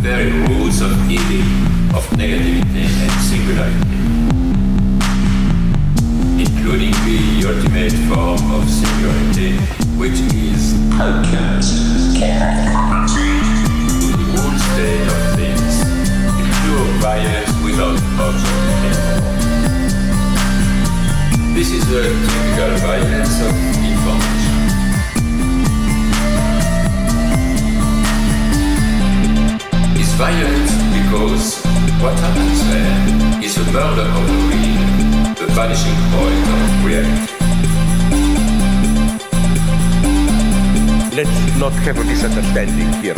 very roots of healing, of negativity and singularity, including the ultimate form of singularity, which is focus, the whole state of things, the pure violence without object anymore. This is the typical violence of information. It's violent because what happens there is a murder of the real, the vanishing point of reality. Let's not have a misunderstanding here.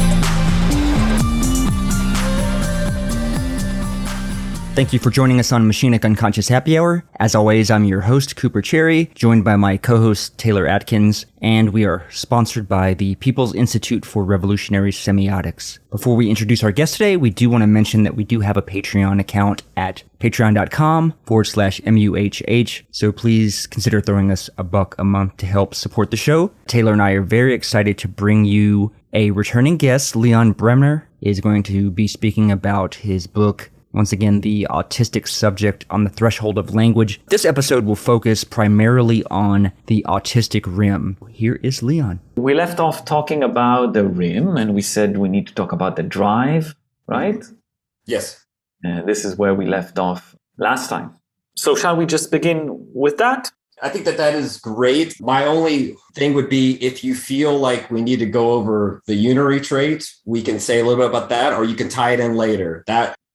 Thank you for joining us on Machinic Unconscious Happy Hour. As always, I'm your host, Cooper Cherry, joined by my co-host, Taylor Atkins, and we are sponsored by the People's Institute for Revolutionary Semiotics. Before we introduce our guest today, we do want to mention that we do have a Patreon account at patreon.com/MUHH, so please consider throwing us $1 a month to help support the show. Taylor and I are very excited to bring you a returning guest. Leon Brenner is going to be speaking about his book, once again, The Autistic Subject on the Threshold of Language. This episode will focus primarily on the autistic rim. Here is Leon. We left off talking about the rim, and we said we need to talk about the drive, right? Yes. This is where we left off last time. So shall we just begin with that? I think that is great. My only thing would be if you feel like we need to go over the unary trait, we can say a little bit about that, or you can tie it in later.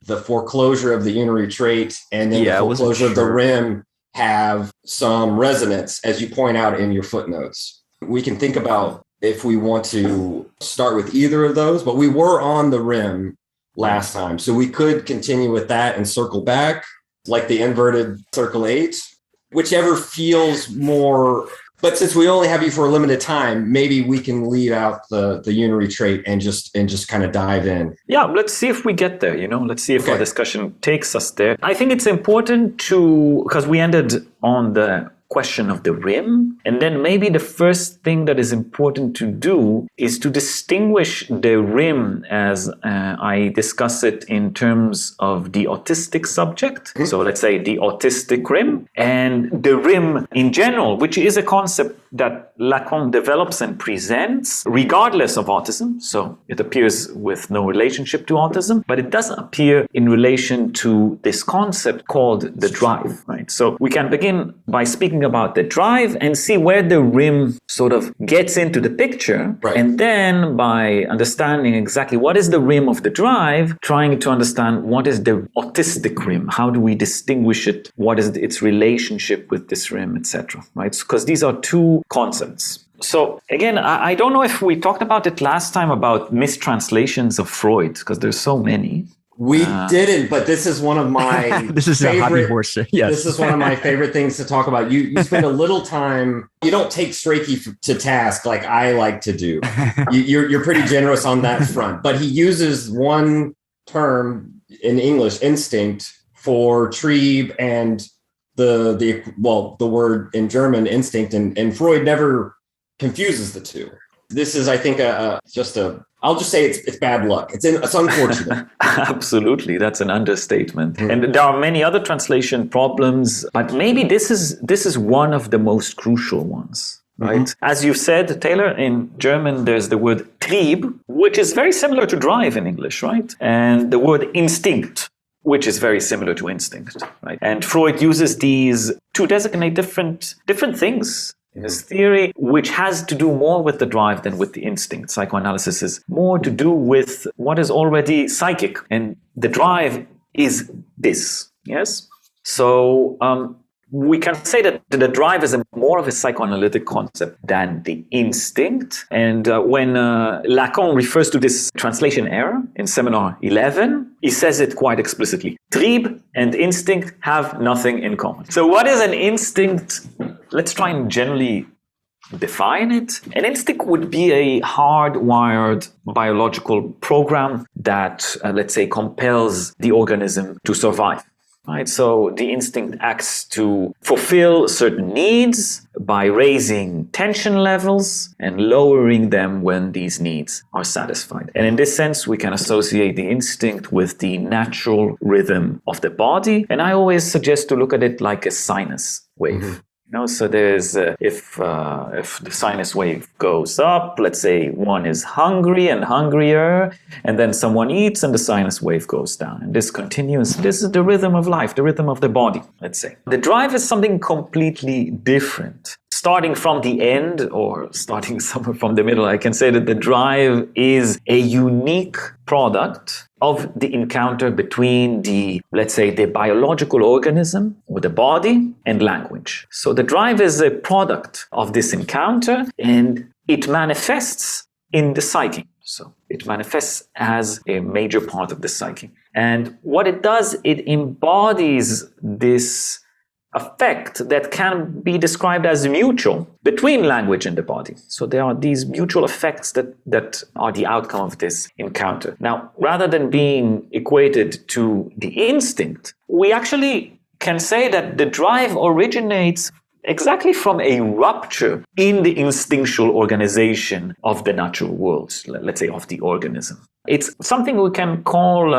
The foreclosure of the unary trait and then the foreclosure of the rim have some resonance, as you point out in your footnotes. We can think about if we want to start with either of those, but we were on the rim last time. So we could continue with that and circle back, like the inverted circle 8, whichever feels more. But since we only have you for a limited time, maybe we can leave out the unary trait and just kind of dive in. Yeah, let's see if we get there, Let's see if our discussion takes us there. I think it's important because we ended on the question of the rim, and then maybe the first thing that is important to do is to distinguish the rim as I discuss it in terms of the autistic subject. Mm-hmm. So let's say the autistic rim, and the rim in general, which is a concept that Lacan develops and presents regardless of autism. So it appears with no relationship to autism, but it does appear in relation to this concept called the drive, right? So we can begin by speaking about the drive and see where the rim sort of gets into the picture. Right. And then by understanding exactly what is the rim of the drive, trying to understand what is the autistic rim, how do we distinguish it, what is its relationship with this rim, etc. Right? Because these are two concepts. So again, I don't know if we talked about it last time about mistranslations of Freud, because there's so many. We didn't, but this is one of my this is a hobby horse. Yes. This is one of my favorite things to talk about. You spend a little time. You don't take Strachey to task like I like to do. You're pretty generous on that front. But he uses one term in English, instinct, for Trieb, and the word in German, instinct, and Freud never confuses the two. This is, I think, I'll just say it's bad luck. It's unfortunate. Absolutely, that's an understatement. Mm-hmm. And there are many other translation problems, but maybe this is one of the most crucial ones, right? Mm-hmm. As you said, Taylor, in German there's the word Trieb, which is very similar to drive in English, right? And the word instinct, which is very similar to instinct, right? And Freud uses these to designate different things in his theory, which has to do more with the drive than with the instinct. Psychoanalysis is more to do with what is already psychic, and the drive is this, yes? So we can say that the drive is more of a psychoanalytic concept than the instinct. And when Lacan refers to this translation error in Seminar 11, he says it quite explicitly. Trieb and instinct have nothing in common. So what is an instinct? Let's try and generally define it. An instinct would be a hardwired biological program that, let's say, compels the organism to survive. Right? So the instinct acts to fulfill certain needs by raising tension levels and lowering them when these needs are satisfied. And in this sense, we can associate the instinct with the natural rhythm of the body. And I always suggest to look at it like a sinus wave. So there's if the sinus wave goes up, let's say one is hungry and hungrier, and then someone eats and the sinus wave goes down. And this continues. This is the rhythm of life, the rhythm of the body, let's say. The drive is something completely different. Starting from the end or starting somewhere from the middle, I can say that the drive is a unique product of the encounter between let's say, the biological organism or the body and language. So the drive is a product of this encounter and it manifests in the psyche. So it manifests as a major part of the psyche. And what it does, it embodies this effect that can be described as mutual between language and the body. So there are these mutual effects that are the outcome of this encounter. Now, rather than being equated to the instinct, we actually can say that the drive originates exactly from a rupture in the instinctual organization of the natural world, let's say of the organism. It's something we can call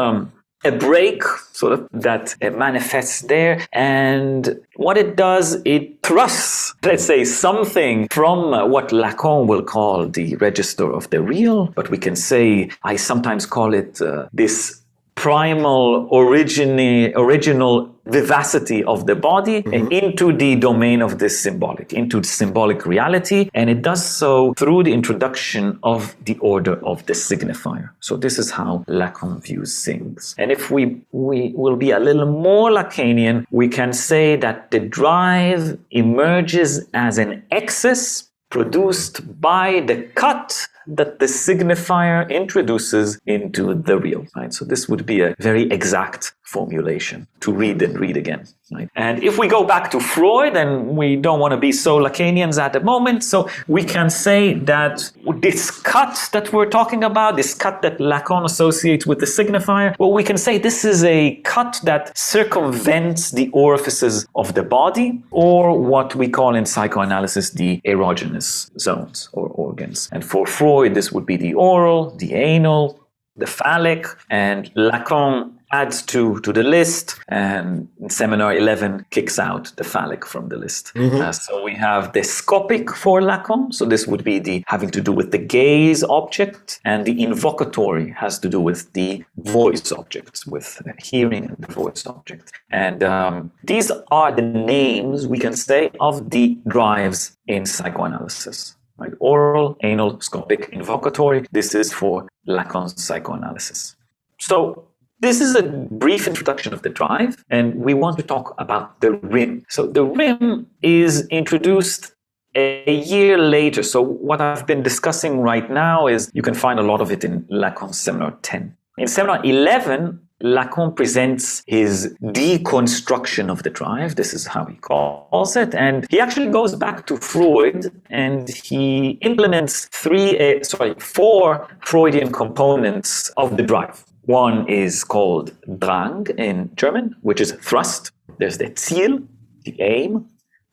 a break, sort of, that manifests there. And what it does, it thrusts, let's say, something from what Lacan will call the register of the real. But we can say, I sometimes call it this primal original vivacity of the body into the domain of the symbolic, into the symbolic reality. And it does so through the introduction of the order of the signifier. So this is how Lacan views things. And if we will be a little more Lacanian, we can say that the drive emerges as an excess produced by the cut that the signifier introduces into the real, right? So this would be a very exact formulation to read and read again, right? And if we go back to Freud, and we don't want to be so Lacanians at the moment, so we can say that this cut that we're talking about, this cut that Lacan associates with the signifier, well, we can say this is a cut that circumvents the orifices of the body, or what we call in psychoanalysis the erogenous zones or organs. And for Freud, this would be the oral, the anal, the phallic, and Lacan adds to the list, and in Seminar 11 kicks out the phallic from the list. So we have the scopic for Lacan, so this would be having to do with the gaze object, and the invocatory has to do with the voice objects, with hearing and the voice object. And these are the names, we can say, of the drives in psychoanalysis. Right? Oral, anal, scopic, invocatory. This is for Lacan's psychoanalysis. So this is a brief introduction of the drive, and we want to talk about the rim. So the rim is introduced a year later. So what I've been discussing right now is you can find a lot of it in Lacan's Seminar 10. In Seminar 11, Lacan presents his deconstruction of the drive. This is how he calls it. And he actually goes back to Freud and he implements 4 Freudian components of the drive. One is called Drang in German, which is thrust. There's the Ziel, the aim,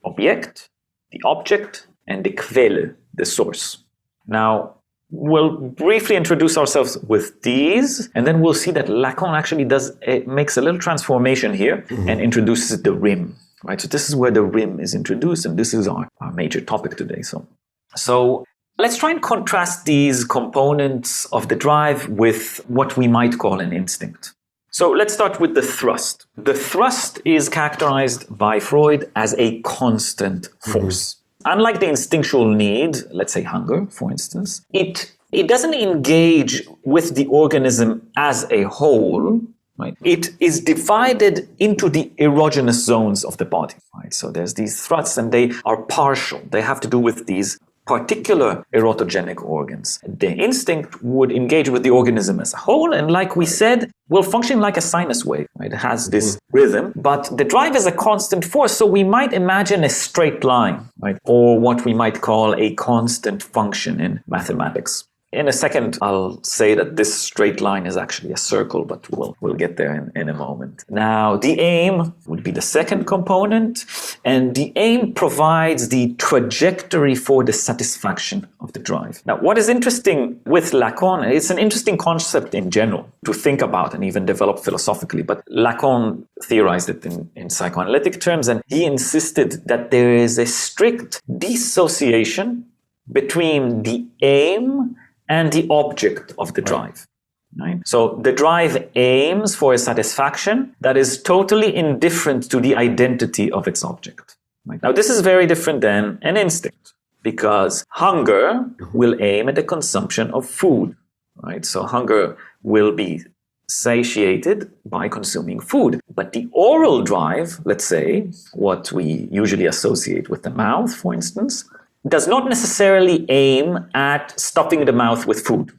Objekt, the object, and the Quelle, the source. Now, we'll briefly introduce ourselves with these, and then we'll see that Lacan actually makes a little transformation here and introduces the rim. Right? So this is where the rim is introduced, and this is our major topic today. So let's try and contrast these components of the drive with what we might call an instinct. So let's start with the thrust. The thrust is characterized by Freud as a constant force. Unlike the instinctual need, let's say hunger, for instance, it doesn't engage with the organism as a whole. Right? It is divided into the erogenous zones of the body. Right? So there's these thrusts, and they are partial. They have to do with these particular erotogenic organs. The instinct would engage with the organism as a whole, and like we said, will function like a sinus wave. Right? It has this rhythm, but the drive is a constant force, so we might imagine a straight line, right? Or what we might call a constant function in mathematics. In a second, I'll say that this straight line is actually a circle, but we'll get there in a moment. Now, the aim would be the second component, and the aim provides the trajectory for the satisfaction of the drive. Now, what is interesting with Lacan, it's an interesting concept in general to think about and even develop philosophically, but Lacan theorized it in psychoanalytic terms, and he insisted that there is a strict dissociation between the aim and the object of the drive. Right? So the drive aims for a satisfaction that is totally indifferent to the identity of its object. Right? Now, this is very different than an instinct, because hunger will aim at the consumption of food. Right? So hunger will be satiated by consuming food. But the oral drive, let's say, what we usually associate with the mouth, for instance, does not necessarily aim at stuffing the mouth with food,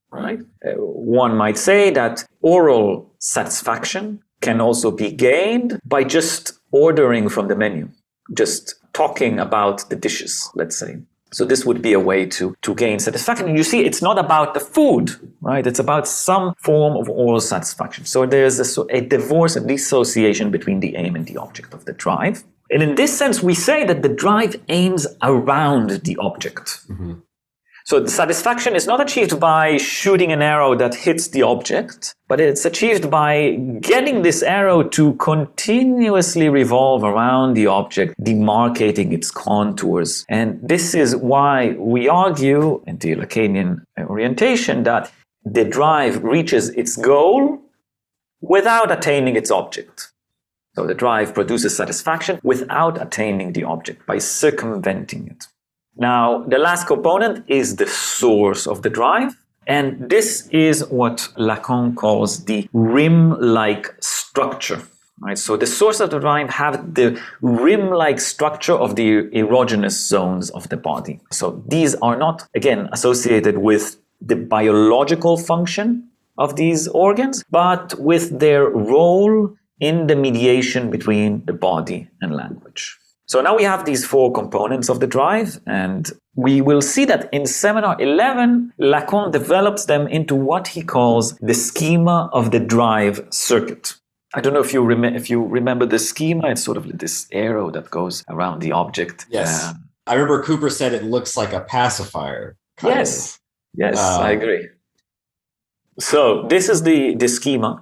right? One might say that oral satisfaction can also be gained by just ordering from the menu, just talking about the dishes, let's say. So this would be a way to gain satisfaction. And you see, it's not about the food, right? It's about some form of oral satisfaction. So there's a divorce, a dissociation between the aim and the object of the drive. And in this sense, we say that the drive aims around the object. Mm-hmm. So the satisfaction is not achieved by shooting an arrow that hits the object, but it's achieved by getting this arrow to continuously revolve around the object, demarcating its contours. And this is why we argue in the Lacanian orientation that the drive reaches its goal without attaining its object. So the drive produces satisfaction without attaining the object, by circumventing it. Now, the last component is the source of the drive. And this is what Lacan calls the rim-like structure. Right? So the source of the drive have the rim-like structure of the erogenous zones of the body. So these are not, again, associated with the biological function of these organs, but with their role in the mediation between the body and language. So now we have these four components of the drive, and we will see that in Seminar 11, Lacan develops them into what he calls the schema of the drive circuit. I don't know if you remember the schema. It's sort of this arrow that goes around the object. Yes. I remember Cooper said it looks like a pacifier. Yes, I agree. So this is the schema.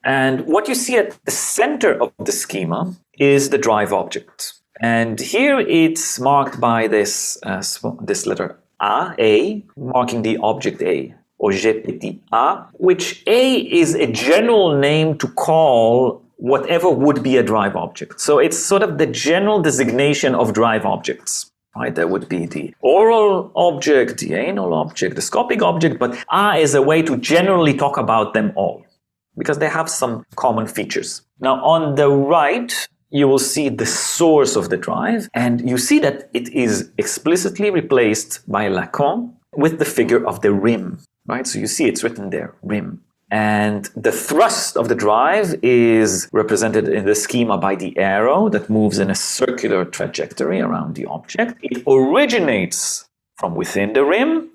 And what you see at the center of the schema is the drive object. And here it's marked by this letter A, marking the object A, objet petit A, which A is a general name to call whatever would be a drive object. So it's sort of the general designation of drive objects. Right? There would be the oral object, the anal object, the scopic object, but A is a way to generally talk about them all, because they have some common features. Now, on the right, you will see the source of the drive, and you see that it is explicitly replaced by Lacan with the figure of the rim, right? So you see it's written there, rim. And the thrust of the drive is represented in the schema by the arrow that moves in a circular trajectory around the object. It originates from within the rim.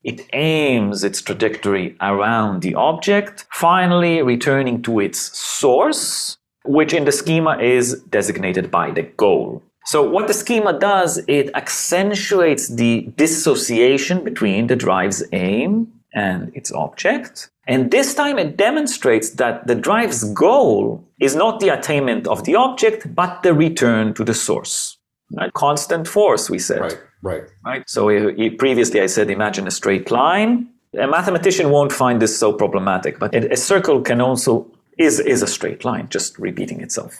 It aims its trajectory around the object, finally returning to its source, which in the schema is designated by the goal. So what the schema does, it accentuates the dissociation between the drive's aim and its object. And this time it demonstrates that the drive's goal is not the attainment of the object, but the return to the source. Right? Constant force, we said. Right. So previously I said, imagine a straight line. A mathematician won't find this so problematic, but a circle can also is a straight line, just repeating itself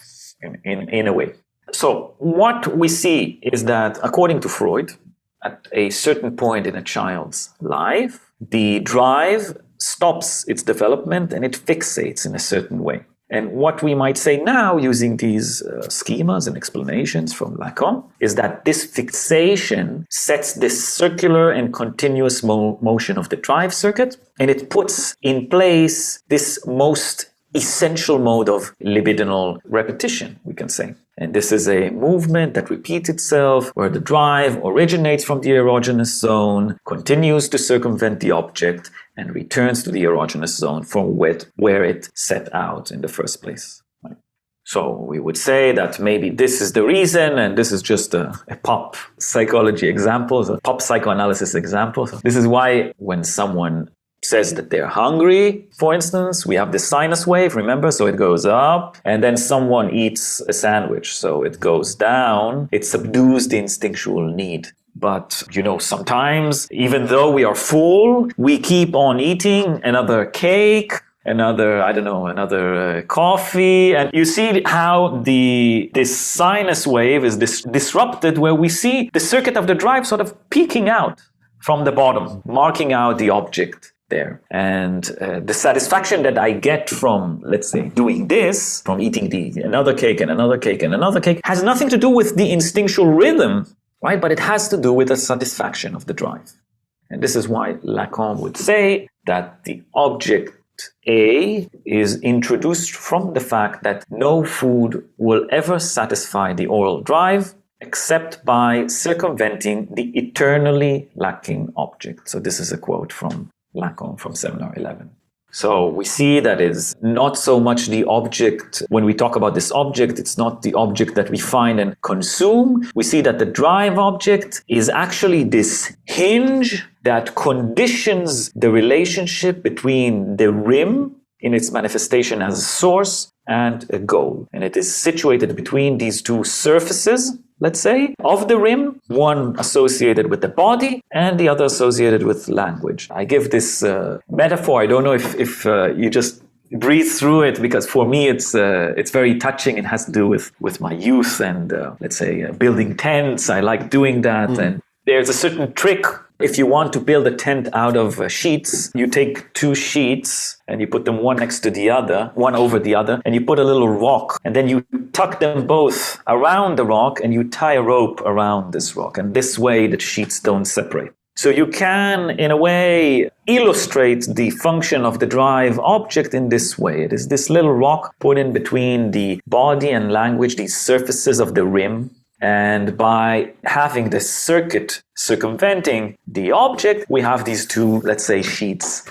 in a way. So what we see is that, according to Freud, at a certain point in a child's life, the drive stops its development and it fixates in a certain way. And what we might say now, using these schemas and explanations from Lacan, is that this fixation sets this circular and continuous motion of the drive circuit, and it puts in place this most essential mode of libidinal repetition, we can say. And this is a movement that repeats itself, where the drive originates from the erogenous zone, continues to circumvent the object, and returns to the erogenous zone from where it set out in the first place. Right? So we would say that maybe this is the reason, and this is just a pop psychology example, a pop psychoanalysis example. So this is why when someone says that they're hungry, for instance, we have the sinus wave, remember? So it goes up, and then someone eats a sandwich, so it goes down. It subdues the instinctual need. But, sometimes, even though we are full, we keep on eating another cake, another coffee. And you see how this sinus wave is disrupted, where we see the circuit of the drive sort of peeking out from the bottom, marking out the object there. And the satisfaction that I get from, let's say, doing this, from eating another cake and another cake and another cake, has nothing to do with the instinctual rhythm, right? But it has to do with the satisfaction of the drive. And this is why Lacan would say that the object A is introduced from the fact that no food will ever satisfy the oral drive except by circumventing the eternally lacking object. So this is a quote from Lacan from Seminar 11. So we see that it's not so much the object. When we talk about this object, it's not the object that we find and consume. We see that the drive object is actually this hinge that conditions the relationship between the rim in its manifestation as a source and a goal. And it is situated between these two surfaces, let's say, of the rim, one associated with the body and the other associated with language. I give this metaphor. I don't know if you just breathe through it, because for me it's very touching. It has to do with my youth and let's say building tents. I like doing that. And there's a certain trick. If you want to build a tent out of sheets, you take two sheets and you put them one next to the other, one over the other, and you put a little rock, and then you tuck them both around the rock and you tie a rope around this rock. And this way the sheets don't separate. So you can, in a way, illustrate the function of the drive object in this way. It is this little rock put in between the body and language, these surfaces of the rim. And by having this circuit circumventing the object, we have these two, let's say, sheets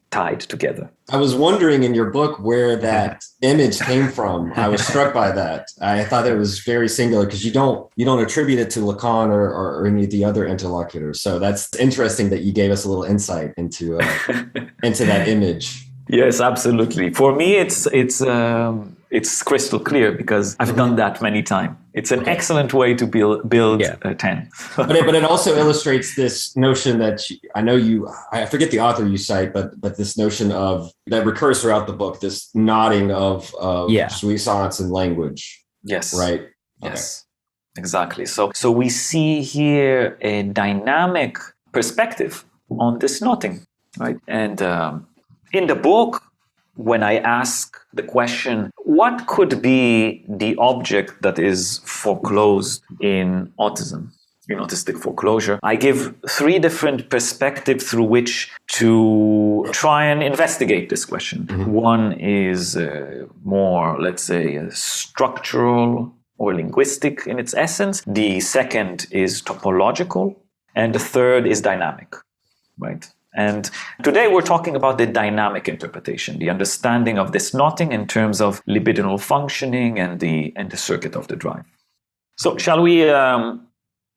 tied together. I was wondering in your book where that image came from. I was struck by that. I thought it was very singular, because you don't attribute it to Lacan or any of the other interlocutors. So that's interesting that you gave us a little insight into that image. Yes, absolutely. For me, it's crystal clear, because I've done that many times. It's an excellent way to build a tent. but it also illustrates this notion that I forget the author you cite, but this notion of that recurs throughout the book, this nodding of jouissance and language. Yes. Right. Yes. Okay. Exactly. So we see here a dynamic perspective on this nodding, right? And in the book, when I ask the question, what could be the object that is foreclosed in autism, in autistic foreclosure, I give three different perspectives through which to try and investigate this question. Mm-hmm. One is more, let's say, structural or linguistic in its essence. The second is topological. And the third is dynamic, right? And today we're talking about the dynamic interpretation, the understanding of this knotting in terms of libidinal functioning and the circuit of the drive. So shall we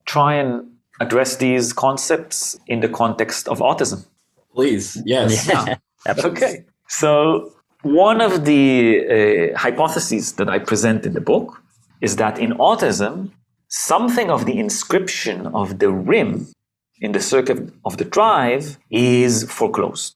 try and address these concepts in the context of autism? Please, yes. Yeah. Okay. So one of the hypotheses that I present in the book is that in autism, something of the inscription of the rim in the circuit of the drive is foreclosed,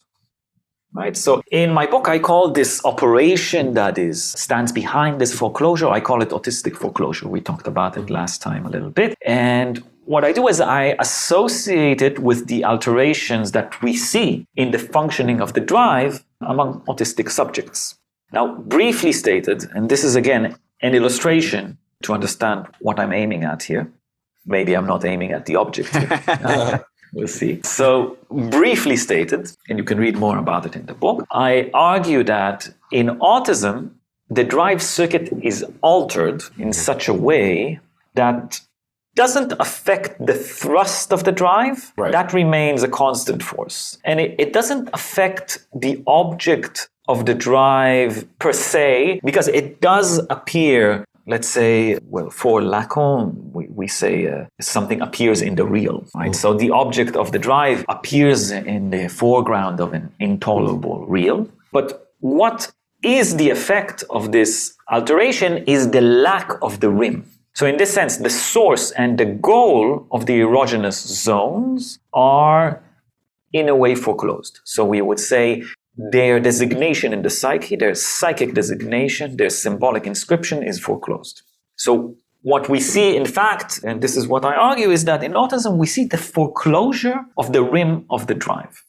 right? So in my book, I call this operation that stands behind this foreclosure, I call it autistic foreclosure. We talked about it last time a little bit. And what I do is I associate it with the alterations that we see in the functioning of the drive among autistic subjects. Now, briefly stated, and this is again an illustration to understand what I'm aiming at here. Maybe I'm not aiming at the object here. We'll see. So, briefly stated, and you can read more about it in the book, I argue that in autism, the drive circuit is altered in such a way that doesn't affect the thrust of the drive. Right. That remains a constant force. And it doesn't affect the object of the drive per se, because it does appear, let's say, well, for Lacan, we say something appears in the real, right? So the object of the drive appears in the foreground of an intolerable real. But what is the effect of this alteration is the lack of the rim. So in this sense, the source and the goal of the erogenous zones are in a way foreclosed. So we would say their designation in the psyche, their psychic designation, their symbolic inscription is foreclosed. So what we see, in fact, and this is what I argue, is that in autism we see the foreclosure of the rim of the drive.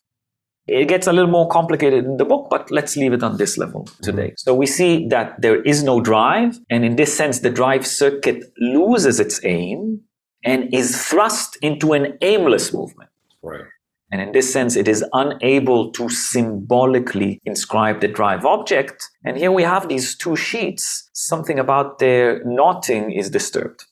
It gets a little more complicated in the book, but let's leave it on this level today. So we see that there is no drive, and in this sense, the drive circuit loses its aim and is thrust into an aimless movement. Right. And in this sense, it is unable to symbolically inscribe the drive object. And here we have these two sheets. Something about their knotting is disturbed.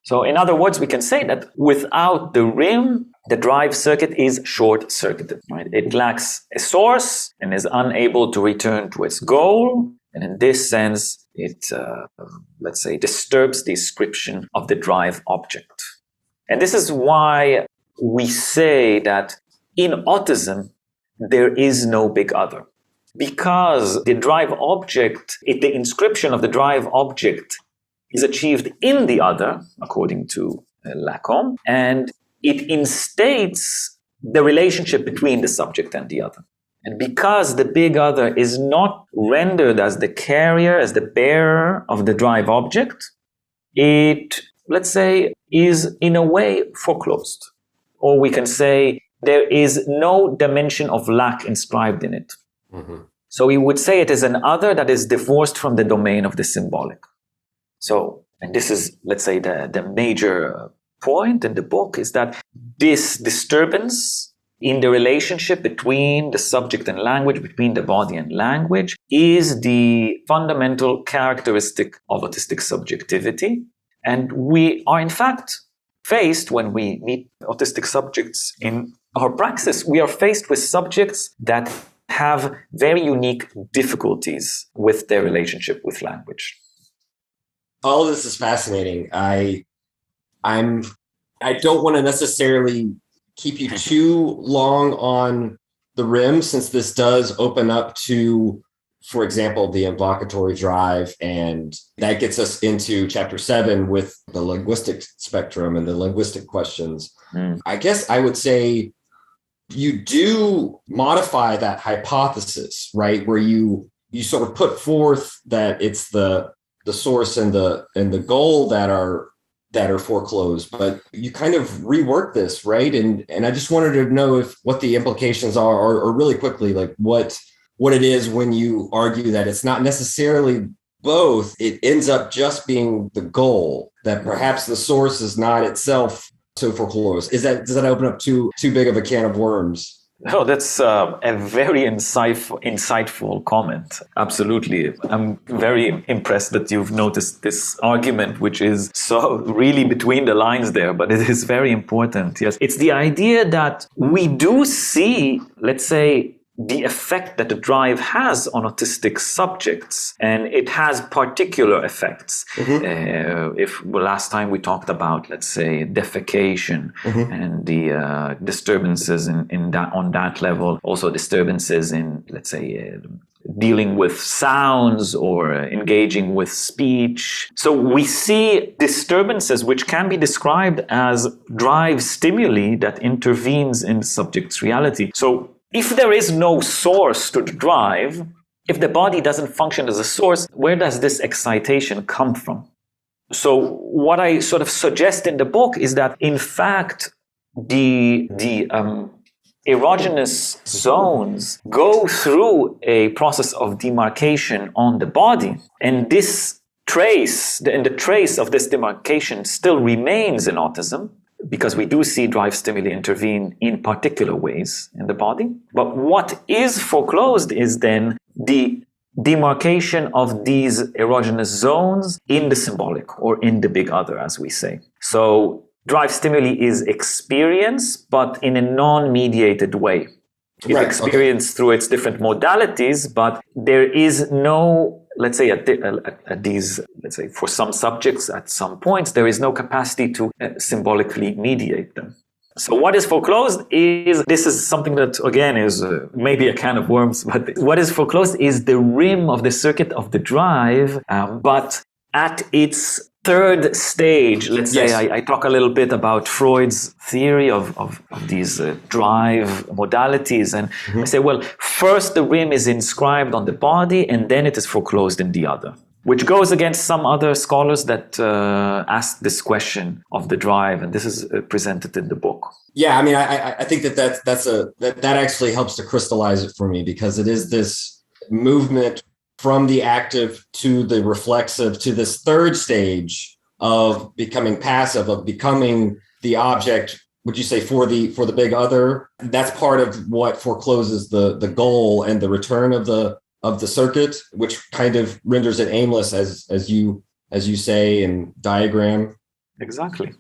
So in other words, we can say that without the rim, the drive circuit is short-circuited. Right? It lacks a source and is unable to return to its goal. And in this sense, it, let's say, disturbs the inscription of the drive object. And this is why we say that in autism, there is no big other. Because the drive object, the inscription of the drive object is achieved in the other, according to Lacan, and it instates the relationship between the subject and the other. And because the big other is not rendered as the carrier, as the bearer of the drive object, it, let's say, is in a way foreclosed. Or we can say there is no dimension of lack inscribed in it. So we would say it is an other that is divorced from the domain of the symbolic. So, and this is, let's say, the major point in the book is that this disturbance in the relationship between the subject and language, between the body and language, is the fundamental characteristic of autistic subjectivity. And we are, in fact, faced, when we meet autistic subjects in our praxis, we are faced with subjects that have very unique difficulties with their relationship with language. All of this is fascinating. I don't want to necessarily keep you too long on the rim, since this does open up to, for example, the invocatory drive, and that gets us into chapter 7 with the linguistic spectrum and the linguistic questions. I guess I would say you do modify that hypothesis, right? Where you sort of put forth that it's the source and the goal that are foreclosed, but you kind of rework this, right? And I just wanted to know what the implications are, or really quickly, like what it is when you argue that it's not necessarily both. It ends up just being the goal, that perhaps the source is not itself so foreclosed. Does that open up too big of a can of worms? Oh, that's a very insightful comment. Absolutely. I'm very impressed that you've noticed this argument, which is so really between the lines there, but it is very important. Yes, it's the idea that we do see, let's say, the effect that the drive has on autistic subjects, and it has particular effects. If last time we talked about, let's say, defecation and the disturbances in that on that level, also disturbances in, let's say, dealing with sounds or engaging with speech. So we see disturbances which can be described as drive stimuli that intervenes in the subject's reality. So if there is no source to the drive, if the body doesn't function as a source, where does this excitation come from? So what I sort of suggest in the book is that, in fact, the erogenous zones go through a process of demarcation on the body, and this trace, the trace of this demarcation still remains in autism. because we do see drive stimuli intervene in particular ways in the body. But what is foreclosed is then the demarcation of these erogenous zones in the symbolic or in the big other, as we say. So drive stimuli is experience, but in a non-mediated way. It's experienced through its different modalities, but there is no, let's say, at these, let's say, for some subjects at some points, there is no capacity to symbolically mediate them. So what is foreclosed is, this is something that, again, is maybe a can of worms, but what is foreclosed is the rim of the circuit of the drive, but at its third stage, let's say, I talk a little bit about Freud's theory of these drive modalities, and I say, well, first the rim is inscribed on the body, and then it is foreclosed in the other, which goes against some other scholars that ask this question of the drive, and this is presented in the book. Yeah, I mean, I think that actually helps to crystallize it for me, because it is this movement from the active to the reflexive to this third stage of becoming passive, of becoming the object, would you say, for the big other. That's part of what forecloses the goal and the return of the circuit, which kind of renders it aimless, as you say in diagram. Exactly.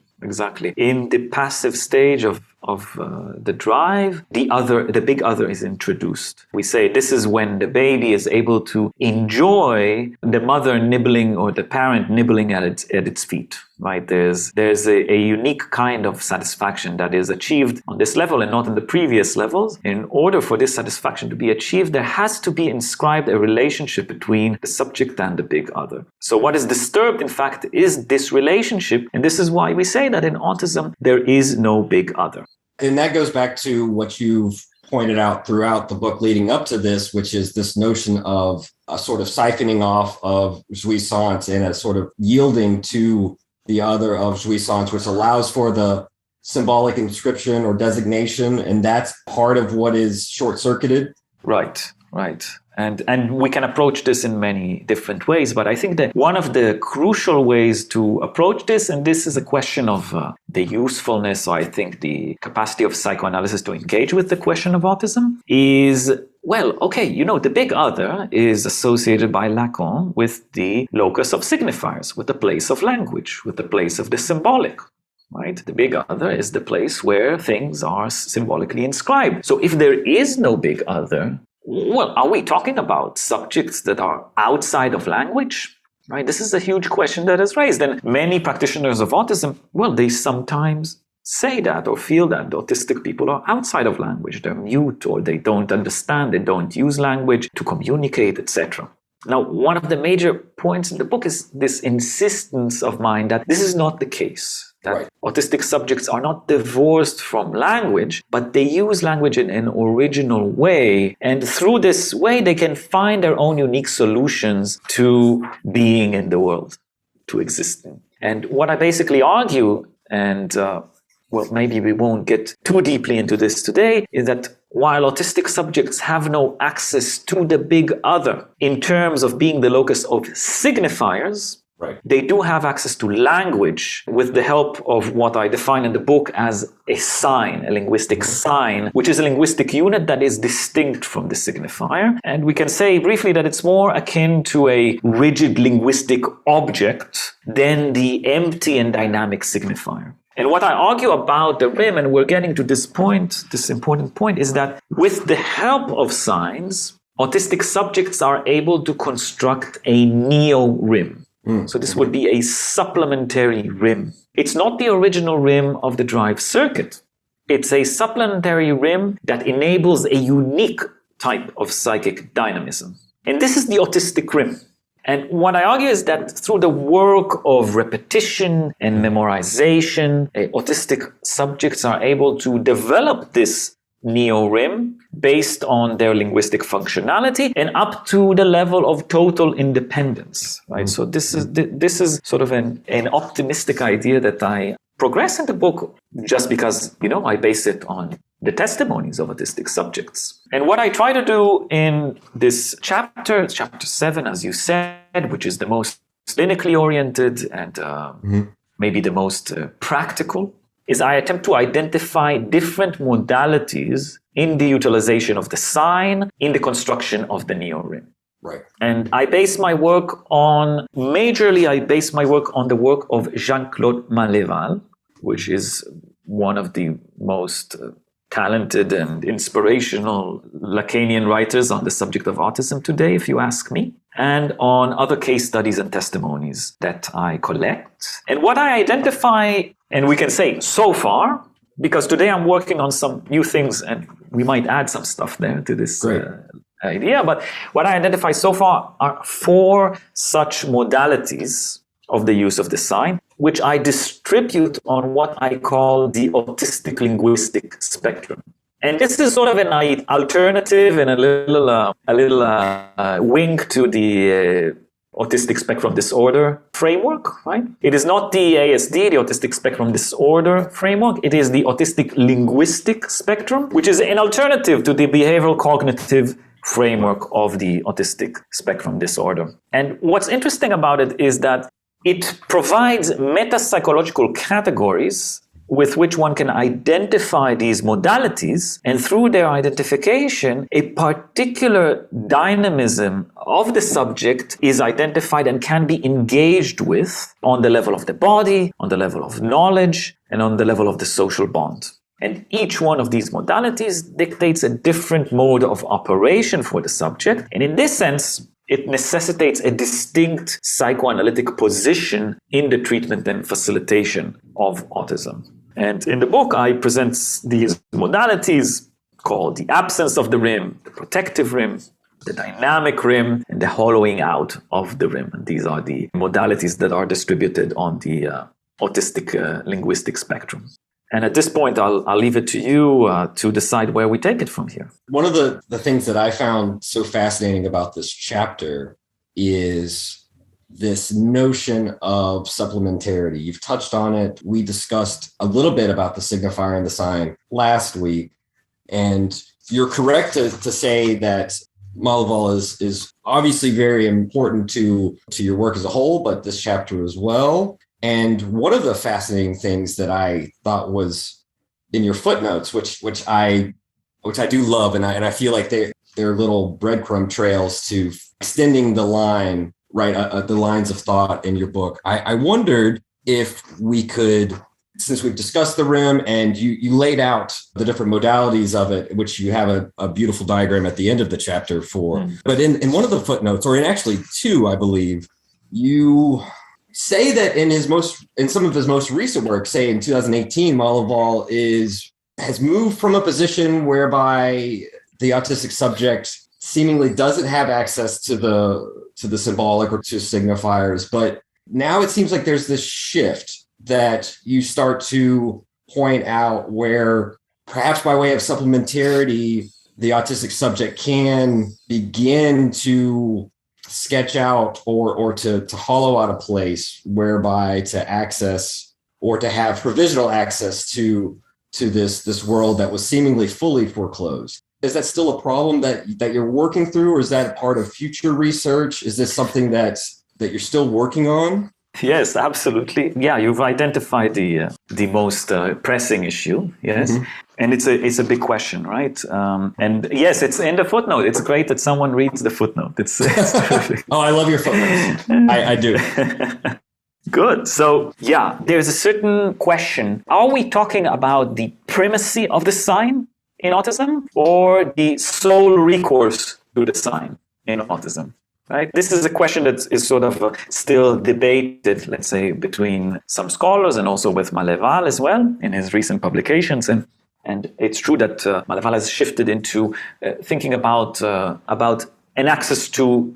In the passive stage of the drive, the big other is introduced. We say this is when the baby is able to enjoy the mother nibbling or the parent nibbling at its feet. Right? There's a unique kind of satisfaction that is achieved on this level and not in the previous levels. In order for this satisfaction to be achieved, there has to be inscribed a relationship between the subject and the big other. So what is disturbed, in fact, is this relationship, and this is why we say that in autism there is no big other. And that goes back to what you've pointed out throughout the book leading up to this, which is this notion of a sort of siphoning off of jouissance and a sort of yielding to the other of jouissance, which allows for the symbolic inscription or designation. And that's part of what is short-circuited. Right. And we can approach this in many different ways, but I think that one of the crucial ways to approach this, and this is a question of the usefulness, or I think the capacity of psychoanalysis to engage with the question of autism, is, well, okay, the big other is associated by Lacan with the locus of signifiers, with the place of language, with the place of the symbolic. Right? The big other is the place where things are symbolically inscribed. So if there is no big other, well, are we talking about subjects that are outside of language? Right? This is a huge question that is raised. And many practitioners of autism, well, they sometimes say that or feel that the autistic people are outside of language. They're mute, or they don't understand, they don't use language to communicate, etc. Now, one of the major points in the book is this insistence of mine that this is not the case. That autistic subjects are not divorced from language, but they use language in an original way. And through this way, they can find their own unique solutions to being in the world, to existing. And what I basically argue, and well, maybe we won't get too deeply into this today, is that while autistic subjects have no access to the big other in terms of being the locus of signifiers, they do have access to language with the help of what I define in the book as a sign, a linguistic sign, which is a linguistic unit that is distinct from the signifier. And we can say briefly that it's more akin to a rigid linguistic object than the empty and dynamic signifier. And what I argue about the rim, and we're getting to this point, this important point, is that with the help of signs, autistic subjects are able to construct a neo-rim. So this would be a supplementary rim. It's not the original rim of the drive circuit. It's a supplementary rim that enables a unique type of psychic dynamism. And this is the autistic rim. And what I argue is that through the work of repetition and memorization, autistic subjects are able to develop this neo-rim based on their linguistic functionality and up to the level of total independence, right? So this is sort of an optimistic idea that I progress in the book just because, I base it on the testimonies of autistic subjects. And what I try to do in this chapter 7, as you said, which is the most clinically oriented and maybe the most practical, is I attempt to identify different modalities in the utilization of the sign in the construction of the neo-rim. Right. And I base my work on the work of Jean-Claude Malleval, which is one of the most talented and inspirational Lacanian writers on the subject of autism today, if you ask me, and on other case studies and testimonies that I collect. And what I identify, and we can say so far, because today I'm working on some new things and we might add some stuff there to this idea, but what I identify so far are 4 such modalities of the use of the sign, which I distribute on what I call the autistic linguistic spectrum. And this is sort of an alternative and a little wink to the autistic spectrum disorder framework, right? It is not the ASD, the autistic spectrum disorder framework. It is the autistic linguistic spectrum, which is an alternative to the behavioral cognitive framework of the autistic spectrum disorder. And what's interesting about it is that it provides meta-psychological categories with which one can identify these modalities, and through their identification, a particular dynamism of the subject is identified and can be engaged with on the level of the body, on the level of knowledge, and on the level of the social bond. And each one of these modalities dictates a different mode of operation for the subject, and in this sense, it necessitates a distinct psychoanalytic position in the treatment and facilitation of autism. And in the book, I present these modalities called the absence of the rim, the protective rim, the dynamic rim, and the hollowing out of the rim. And these are the modalities that are distributed on the autistic linguistic spectrum. And at this point, I'll leave it to you to decide where we take it from here. One of the things that I found so fascinating about this chapter is this notion of supplementarity. You've touched on it. We discussed a little bit about the signifier and the sign last week. And you're correct to say that Malleval is obviously very important to your work as a whole, but this chapter as well. And one of the fascinating things that I thought was in your footnotes, which I do love, and I feel like they're little breadcrumb trails to extending the line, right, the lines of thought in your book. I wondered if we could, since we've discussed the rim and you laid out the different modalities of it, which you have a beautiful diagram at the end of the chapter for, but in one of the footnotes, or in actually 2, I believe, you say that in some of his most recent work, say in 2018, Malleval has moved from a position whereby the autistic subject seemingly doesn't have access to the symbolic or to signifiers, but now it seems like there's this shift that you start to point out where perhaps by way of supplementarity, the autistic subject can begin to sketch out or to hollow out a place whereby to access or to have provisional access to this world that was seemingly fully foreclosed. Is that still a problem that you're working through, or is that part of future research? Is this something that you're still working on? Yes, absolutely. Yeah, you've identified the most pressing issue. Yes, and it's a big question, right? And yes, it's in the footnote. It's great that someone reads the footnote. It's terrific. Oh, I love your footnotes. I do. Good. So yeah, there's a certain question. Are we talking about the primacy of the sign in autism or the sole recourse to the sign in autism? Right. This is a question that is sort of still debated, let's say, between some scholars and also with Malleval as well in his recent publications. And it's true that Malleval has shifted into thinking about an access to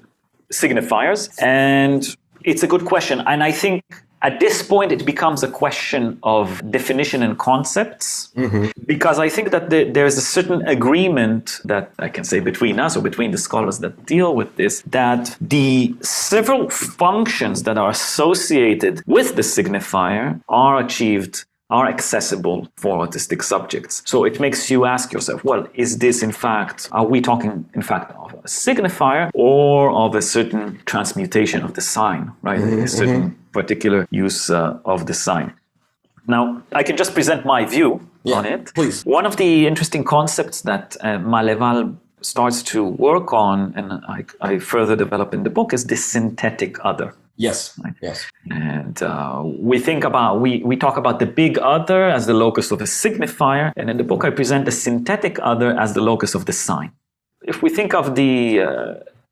signifiers. And it's a good question. And I think at this point, it becomes a question of definition and concepts, because I think that there's a certain agreement that I can say between us or between the scholars that deal with this, that the several functions that are associated with the signifier are accessible for autistic subjects. So it makes you ask yourself, well, are we talking in fact of a signifier or of a certain transmutation of the sign, right? A certain particular use of the sign. Now, I can just present my view on it. Please. One of the interesting concepts that Maleval starts to work on, and I further develop in the book, is the synthetic other. Yes. Right? Yes. And we talk about the big other as the locus of a signifier, and in the book I present the synthetic other as the locus of the sign. If we think of the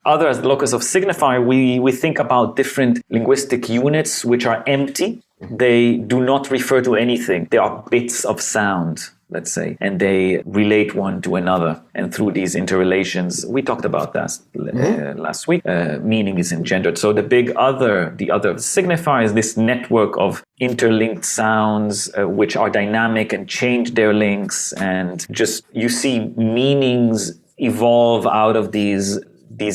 other as the locus of signifier, we think about different linguistic units which are empty. They do not refer to anything. They are bits of sound, let's say, and they relate one to another. And through these interrelations, we talked about that last week, meaning is engendered. So the big other, the other signifier, is this network of interlinked sounds which are dynamic and change their links. And just you see meanings evolve out of these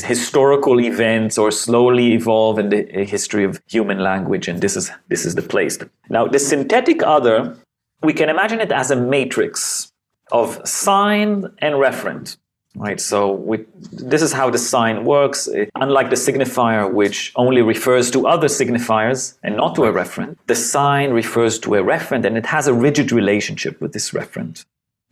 historical events, or slowly evolve in the history of human language, and this is the place. Now, the synthetic other, we can imagine it as a matrix of sign and referent, right? So this is how the sign works. Unlike the signifier, which only refers to other signifiers and not to a referent, the sign refers to a referent, and it has a rigid relationship with this referent.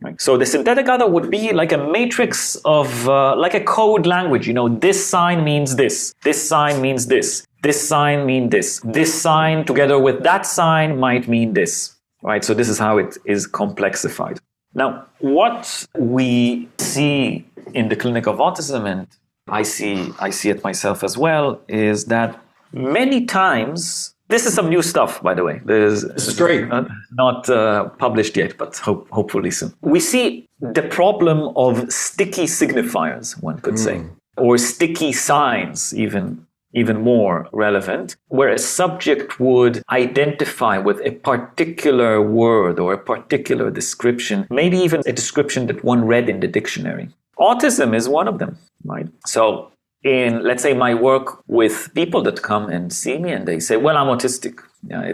Right. So the synthetic other would be like a matrix of, like a code language. This sign means this. This sign means this. This sign means this. This sign together with that sign might mean this. Right. So this is how it is complexified. Now, what we see in the clinic of autism, and I see it myself as well, is that many times. This is some new stuff, by the way. This is great. Not published yet, but hopefully soon. We see the problem of sticky signifiers, one could say, or sticky signs, even more relevant, where a subject would identify with a particular word or a particular description, maybe even a description that one read in the dictionary. Autism is one of them, right? So, in, let's say, my work with people that come and see me and they say, well, I'm autistic. Yeah,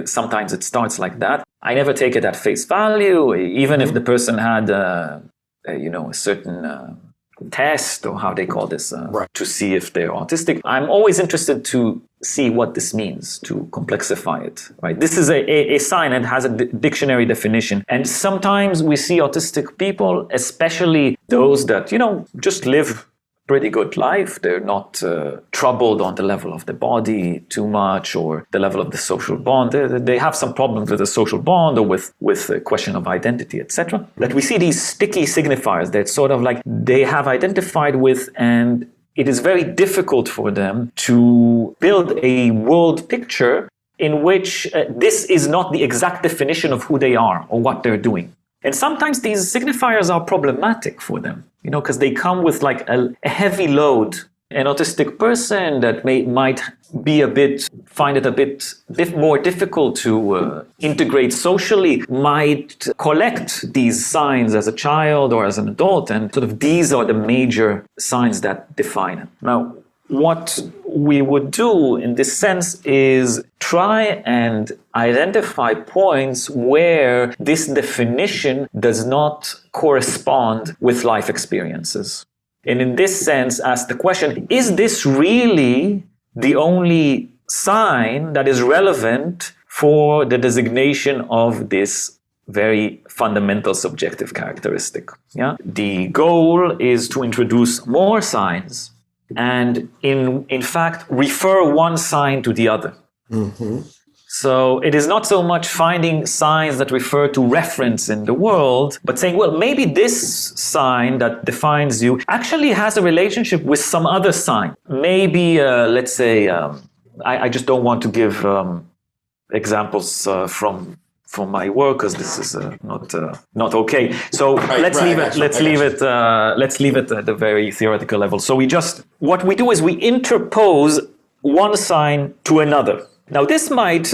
sometimes it starts like that. I never take it at face value, even if the person had, a certain test, or how they call this, right, to see if they're autistic. I'm always interested to see what this means, to complexify it. Right? This is a sign and has a dictionary definition. And sometimes we see autistic people, especially those that, just live pretty good life. They're not troubled on the level of the body too much, or the level of the social bond. They have some problems with the social bond, or with the question of identity, etc. That we see these sticky signifiers that sort of like they have identified with, and it is very difficult for them to build a world picture in which this is not the exact definition of who they are or what they're doing. And sometimes these signifiers are problematic for them, because they come with like a heavy load. An autistic person that might find it a bit more difficult to integrate socially might collect these signs as a child or as an adult, and sort of these are the major signs that define it. Now, what we would do in this sense is try and identify points where this definition does not correspond with life experiences. And in this sense, ask the question, is this really the only sign that is relevant for the designation of this very fundamental subjective characteristic? Yeah? The goal is to introduce more signs and in fact refer one sign to the other. Mm-hmm. So it is not so much finding signs that refer to reference in the world, but saying, well, maybe this sign that defines you actually has a relationship with some other sign. Maybe, let's say, I just don't want to give examples from my work, because this is not okay. So let's leave it at a very theoretical level. So what we do is we interpose one sign to another. Now this might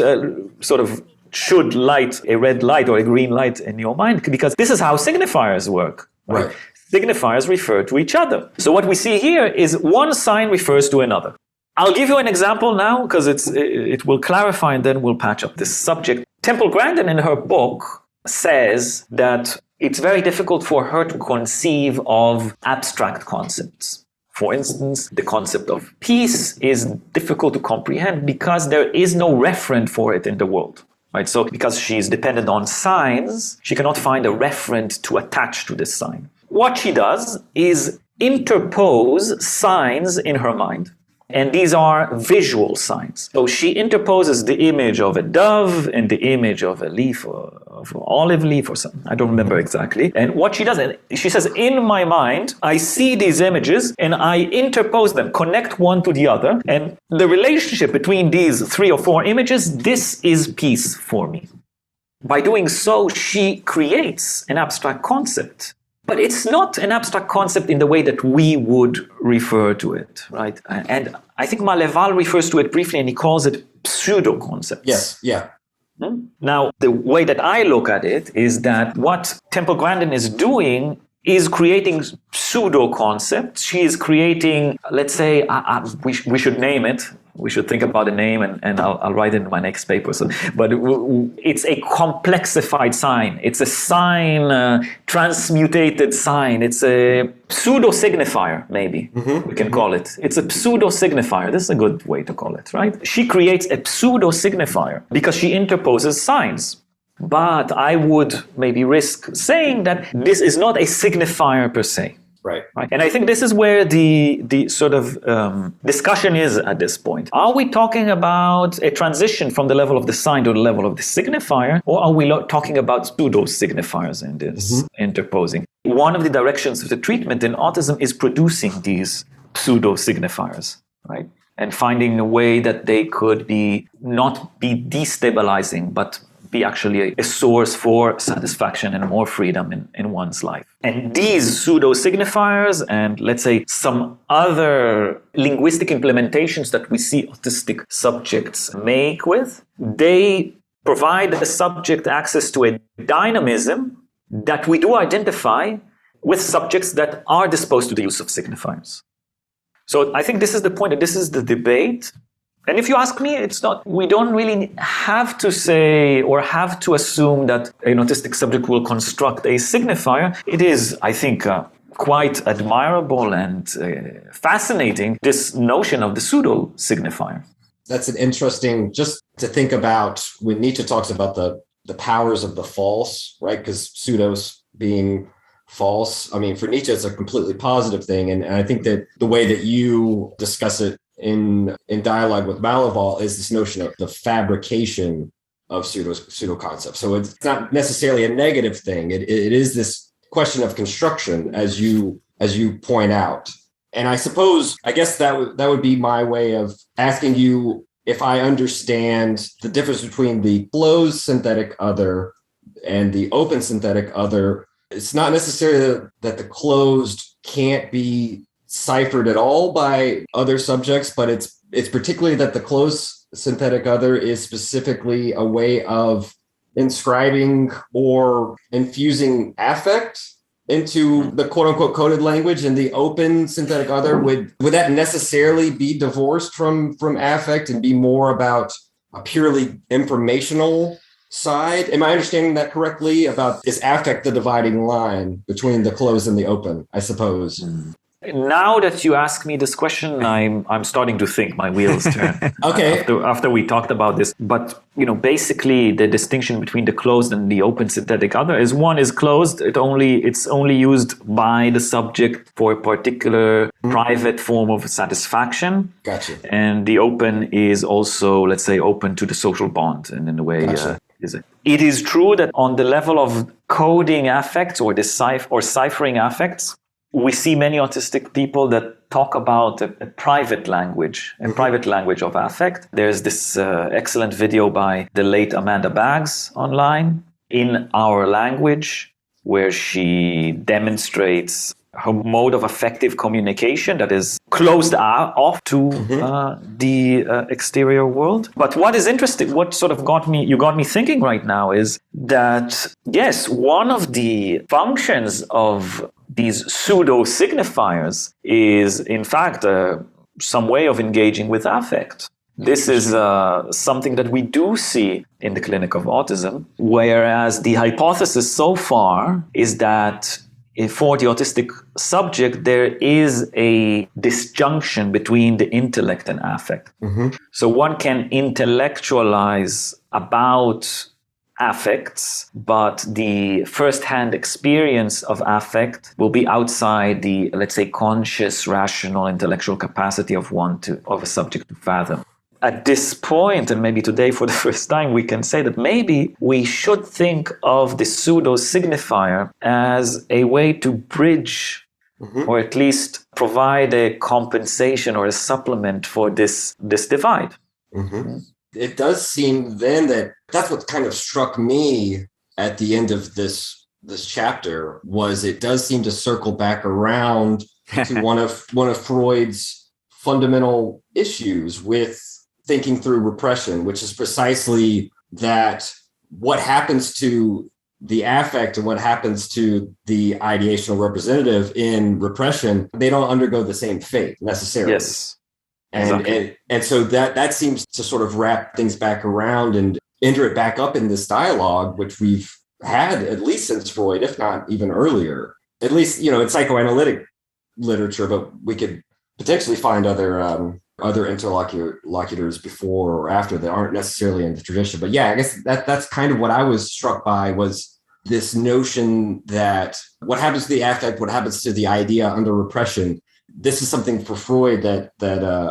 should light a red light or a green light in your mind, because this is how signifiers work. Right. Signifiers refer to each other. So what we see here is one sign refers to another. I'll give you an example now, because it will clarify, and then we'll patch up this subject. Temple Grandin in her book says that it's very difficult for her to conceive of abstract concepts. For instance, the concept of peace is difficult to comprehend because there is no referent for it in the world. right? So because she's dependent on signs, she cannot find a referent to attach to this sign. What she does is interpose signs in her mind. And these are visual signs. So she interposes the image of a dove and the image of a leaf, or of an olive leaf or something. I don't remember exactly. And what she does, she says, in my mind, I see these images and I interpose them, connect one to the other. And the relationship between these 3 or 4 images, this is peace for me. By doing so, she creates an abstract concept. But it's not an abstract concept in the way that we would refer to it, right? And I think Maleval refers to it briefly and he calls it pseudo-concepts. Yes, yeah. Now, the way that I look at it is that what Temple Grandin is doing is creating pseudo-concepts. She is creating, let's say, we should name it. We should think about a name, and I'll write it in my next paper. So, but it's a complexified sign. It's a sign, transmutated sign. It's a pseudo-signifier, maybe we can call it. It's a pseudo-signifier. This is a good way to call it, right? She creates a pseudo-signifier because she interposes signs. But I would maybe risk saying that this is not a signifier per se. Right. And I think this is where the sort of discussion is at this point. Are we talking about a transition from the level of the sign to the level of the signifier, or are we talking about pseudo-signifiers in this interposing? One of the directions of the treatment in autism is producing these pseudo-signifiers, right? And finding a way that they could not be destabilizing, but be actually a source for satisfaction and more freedom in one's life. And these pseudo-signifiers and, let's say, some other linguistic implementations that we see autistic subjects make with, they provide the subject access to a dynamism that we do identify with subjects that are disposed to the use of signifiers. So I think this is the point, that this is the debate. And if you ask me, we don't really have to say or have to assume that an autistic subject will construct a signifier. It is, I think, quite admirable and fascinating, this notion of the pseudo-signifier. That's an interesting, just to think about when Nietzsche talks about the powers of the false, right? Because pseudos being false. I mean, for Nietzsche, it's a completely positive thing. And I think that the way that you discuss it in dialogue with Maleval is this notion of the fabrication of pseudo concepts. So it's not necessarily a negative thing. It is this question of construction, as you point out. And I guess that would be my way of asking you if I understand the difference between the closed synthetic other and the open synthetic other. It's not necessarily that the closed can't be ciphered at all by other subjects, but it's particularly that the closed synthetic other is specifically a way of inscribing or infusing affect into the quote unquote coded language, and the open synthetic other would that necessarily be divorced from affect and be more about a purely informational side? Am I understanding that correctly? Is affect the dividing line between the closed and the open, I suppose? Now that you ask me this question, I'm starting to think. My wheels turn. Okay. After we talked about this, but basically the distinction between the closed and the open synthetic other is one is closed. It's only used by the subject for a particular private form of satisfaction. Gotcha. And the open is also, let's say, open to the social bond, and in a way, Gotcha. It is true that on the level of coding affects or ciphering affects, we see many autistic people that talk about a private language, private language of affect. There's this excellent video by the late Amanda Baggs online, In Our Language, where she demonstrates her mode of affective communication that is closed off to the exterior world. But what is interesting, what sort of got me thinking right now is that, yes, one of the functions of these pseudo-signifiers is, in fact, some way of engaging with affect. This is something that we do see in the clinic of autism, whereas the hypothesis so far is that for the autistic subject, there is a disjunction between the intellect and affect. So one can intellectualize about affects, but the first-hand experience of affect will be outside the, let's say, conscious, rational, intellectual capacity of a subject to fathom. At this point, and maybe today for the first time, we can say that maybe we should think of the pseudo-signifier as a way to bridge or at least provide a compensation or a supplement for this divide. It does seem then that's what kind of struck me at the end of this chapter was it does seem to circle back around to one of Freud's fundamental issues with thinking through repression, which is precisely that what happens to the affect and what happens to the ideational representative in repression, they don't undergo the same fate necessarily. Yes. And, Exactly. and so that seems to sort of wrap things back around and enter it back up in this dialogue, which we've had at least since Freud, if not even earlier, at least, in psychoanalytic literature, but we could potentially find other interlocutors before or after that aren't necessarily in the tradition. But yeah, I guess that's kind of what I was struck by was this notion that what happens to the affect, what happens to the idea under repression. This is something for Freud that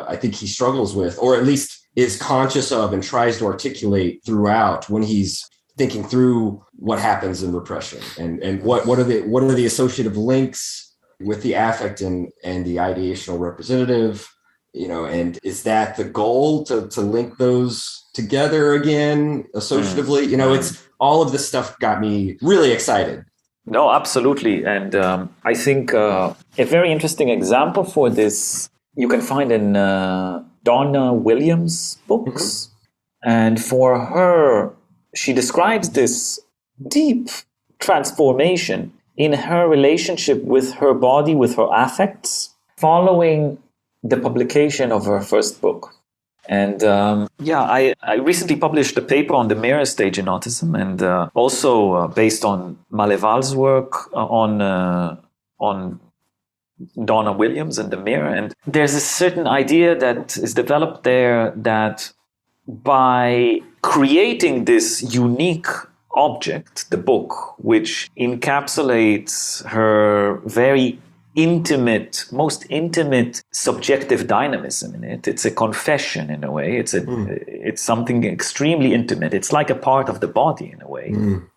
I think he struggles with, or at least is conscious of and tries to articulate throughout when he's thinking through what happens in repression and what are the associative links with the affect and the ideational representative, and is that the goal to link those together again associatively? It's all of this stuff got me really excited. No, absolutely. And I think a very interesting example for this you can find in Donna Williams' books. And for her, she describes this deep transformation in her relationship with her body, with her affects, following the publication of her first book. And I recently published a paper on the mirror stage in autism, and also based on Maleval's work on Donna Williams and the mirror. And there's a certain idea that is developed there that by creating this unique object, the book, which encapsulates her very most intimate subjective dynamism in it. It's a confession in a way. It's something extremely intimate. It's like a part of the body in a way.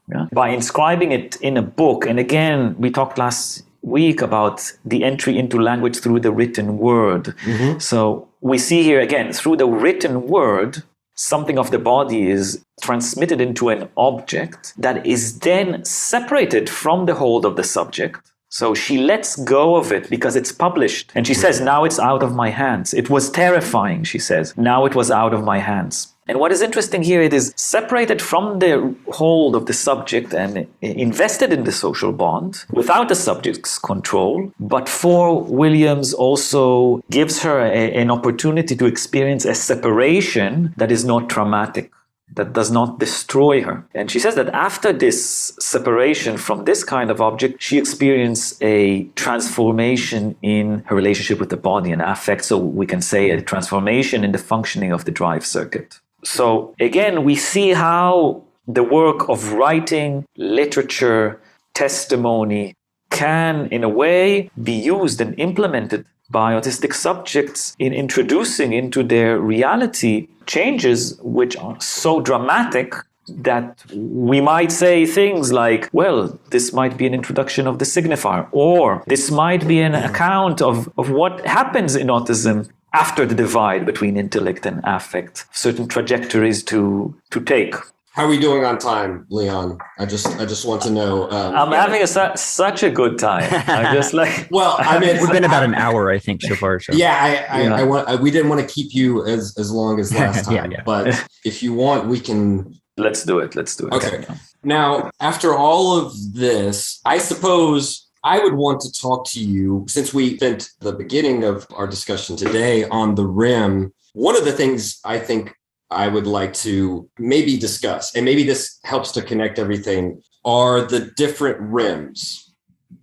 Yeah? By inscribing it in a book, and again, we talked last week about the entry into language through the written word. So we see here again, through the written word, something of the body is transmitted into an object that is then separated from the hold of the subject. So she lets go of it because it's published. And she says, now it's out of my hands. It was terrifying, she says. Now it was out of my hands. And what is interesting here, it is separated from the hold of the subject and invested in the social bond without the subject's control. But for Williams also gives her an opportunity to experience a separation that is not traumatic, that does not destroy her. And she says that after this separation from this kind of object, she experienced a transformation in her relationship with the body and affect. So we can say a transformation in the functioning of the drive circuit. So again, we see how the work of writing, literature, testimony can, in a way, be used and implemented by autistic subjects in introducing into their reality changes which are so dramatic that we might say things like, well, this might be an introduction of the signifier, or this might be an account of what happens in autism after the divide between intellect and affect, certain trajectories to take. How are we doing on time, Leon? I just want to know. I'm having such a good time. I'm just like, well, I mean, we've been about an hour, I think, so far. So. Yeah, we didn't want to keep you as long as last time, yeah. But if you want, we can. Let's do it. Okay. Now, after all of this, I suppose I would want to talk to you, since we spent the beginning of our discussion today on the rim. One of the things I think I would like to maybe discuss, and maybe this helps to connect everything, are the different rims.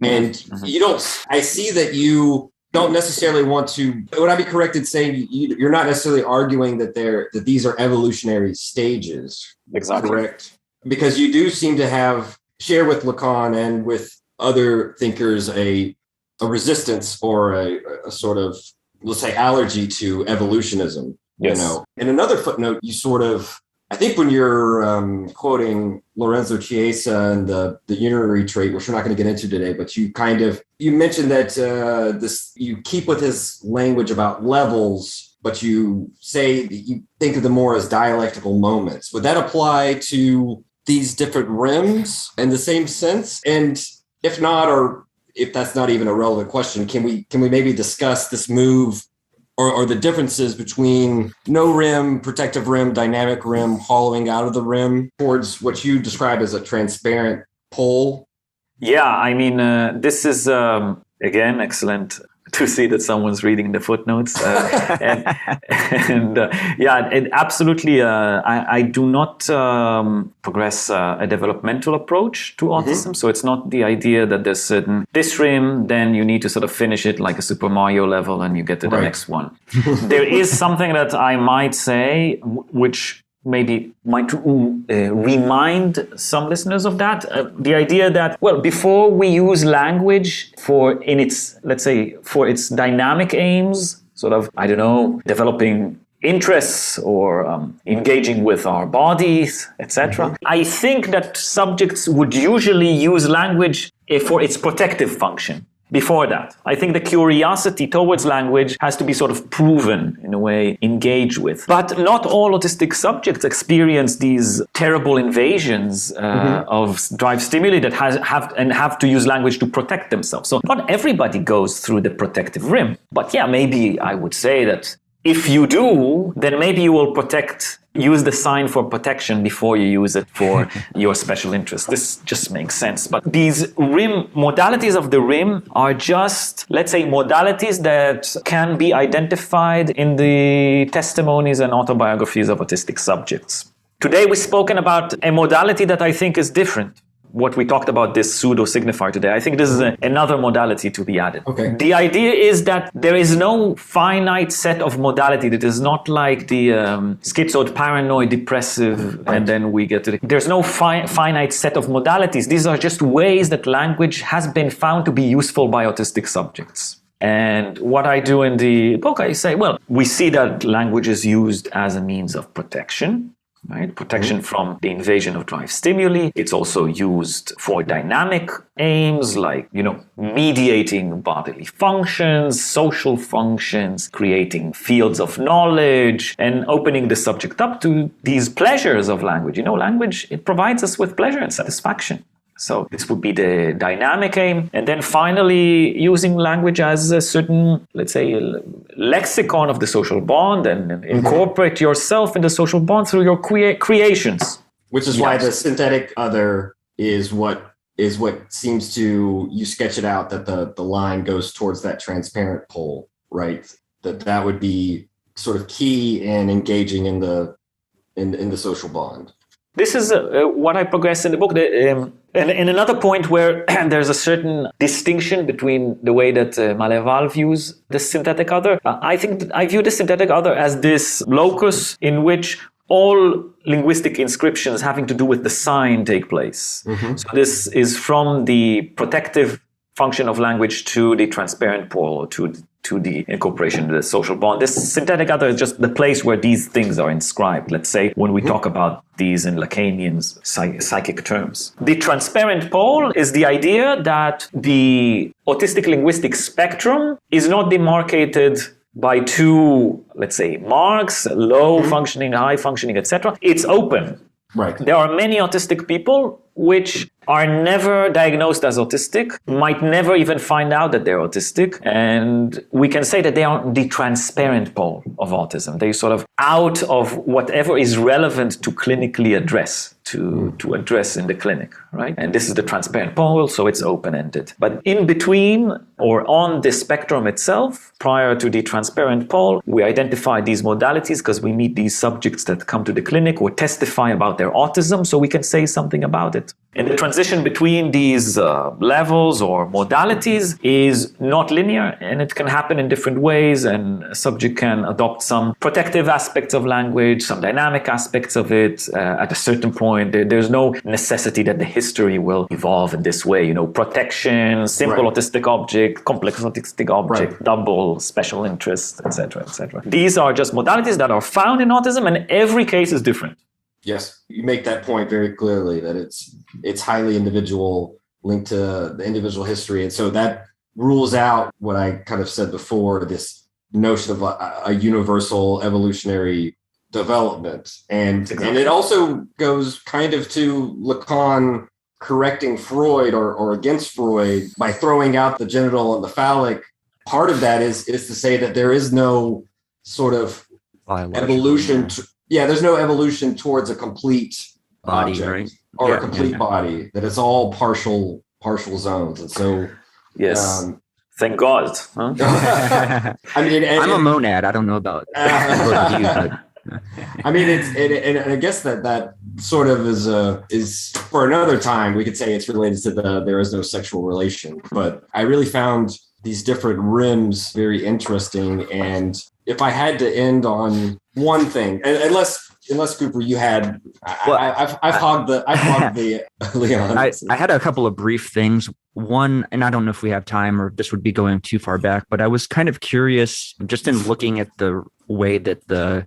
And you don't, I see that you don't necessarily want to, would I be correct in saying you're not necessarily arguing that these are evolutionary stages? Exactly. Correct? Because you do seem to share with Lacan and with other thinkers a resistance or a sort of, let's say, allergy to evolutionism. Yes. You know, in another footnote, you sort of, I think when you're quoting Lorenzo Chiesa and the unitary trait, which we're not going to get into today, but you mentioned that you keep with his language about levels, but you say that you think of them more as dialectical moments. Would that apply to these different rims in the same sense? And if not, or if that's not even a relevant question, can we maybe discuss this move or the differences between no rim, protective rim, dynamic rim, hollowing out of the rim towards what you describe as a transparent pole? Yeah, I mean, this is, again, excellent to see that someone's reading the footnotes. Absolutely, I do not progress a developmental approach to autism. So it's not the idea that there's this rim, then you need to sort of finish it like a Super Mario level and you get to the next one. There is something that I might say, which maybe might remind some listeners of that. The idea that, well, before we use language for its dynamic aims, sort of, I don't know, developing interests or engaging with our bodies, etc. I think that subjects would usually use language for its protective function. Before that, I think the curiosity towards language has to be sort of proven, in a way, engaged with. But not all autistic subjects experience these terrible invasions of drive stimuli that have to use language to protect themselves. So not everybody goes through the protective rim. But yeah, maybe I would say that if you do, then maybe you will use the sign for protection before you use it for your special interest. This just makes sense. But these modalities of the rim are just, let's say, modalities that can be identified in the testimonies and autobiographies of autistic subjects. Today we've spoken about a modality that I think is different. What we talked about, this pseudo-signifier today, I think this is another modality to be added. Okay. The idea is that there is no finite set of modality. That is not like the schizoid, paranoid, depressive, and then we get to there's no finite set of modalities. These are just ways that language has been found to be useful by autistic subjects. And what I do in the book, I say, well, we see that language is used as a means of protection. Right? Protection from the invasion of drive stimuli. It's also used for dynamic aims like, mediating bodily functions, social functions, creating fields of knowledge, and opening the subject up to these pleasures of language. Language, it provides us with pleasure and satisfaction. So this would be the dynamic aim. And then finally, using language as a certain, let's say, lexicon of the social bond and incorporate yourself in the social bond through your creations. Which is why the synthetic other is what seems to, you sketch it out, that the line goes towards that transparent pole, right? That would be sort of key in engaging in the social bond. This is what I progress in the book. And another point where there's a certain distinction between the way that Maleval views the synthetic other. I think that I view the synthetic other as this locus in which all linguistic inscriptions having to do with the sign take place. So this is from the protective function of language to the transparent pole, to the incorporation of the social bond. This synthetic other is just the place where these things are inscribed, let's say, when we talk about these in Lacanian's psychic terms. The transparent pole is the idea that the autistic linguistic spectrum is not demarcated by two, let's say, marks, low functioning, high functioning, etc. It's open. Right. There are many autistic people which are never diagnosed as autistic, might never even find out that they're autistic. And we can say that they are the transparent pole of autism. They're sort of out of whatever is relevant to clinically address, to address in the clinic, right? And this is the transparent pole, so it's open-ended. But in between or on the spectrum itself, prior to the transparent pole, we identify these modalities because we meet these subjects that come to the clinic or testify about their autism, so we can say something about it. it. And the transition between these levels or modalities is not linear, and it can happen in different ways, and a subject can adopt some protective aspects of language, some dynamic aspects of it. At a certain point, there's no necessity that the history will evolve in this way. Protection, simple autistic object, complex autistic object, double, special interest, etc., etc. These are just modalities that are found in autism, and every case is different. Yes, you make that point very clearly, that it's highly individual, linked to the individual history. And so that rules out what I kind of said before, this notion of a universal evolutionary development. And it also goes kind of to Lacan correcting Freud or against Freud by throwing out the genital and the phallic. Part of that is to say that there is no sort of evolution. There's no evolution towards a complete body, object, right? Or a complete body, that it's all partial zones. And so, thank God. Huh? I mean, I'm a monad. I don't know about both of you, but I mean, and I guess that sort of is for another time. We could say it's related to there is no sexual relation, but I really found these different rims very interesting. And if I had to end on one thing, unless Cooper, you had, I've hogged the Leon. I had a couple of brief things. One, and I don't know if we have time or if this would be going too far back, but I was kind of curious just in looking at the way that the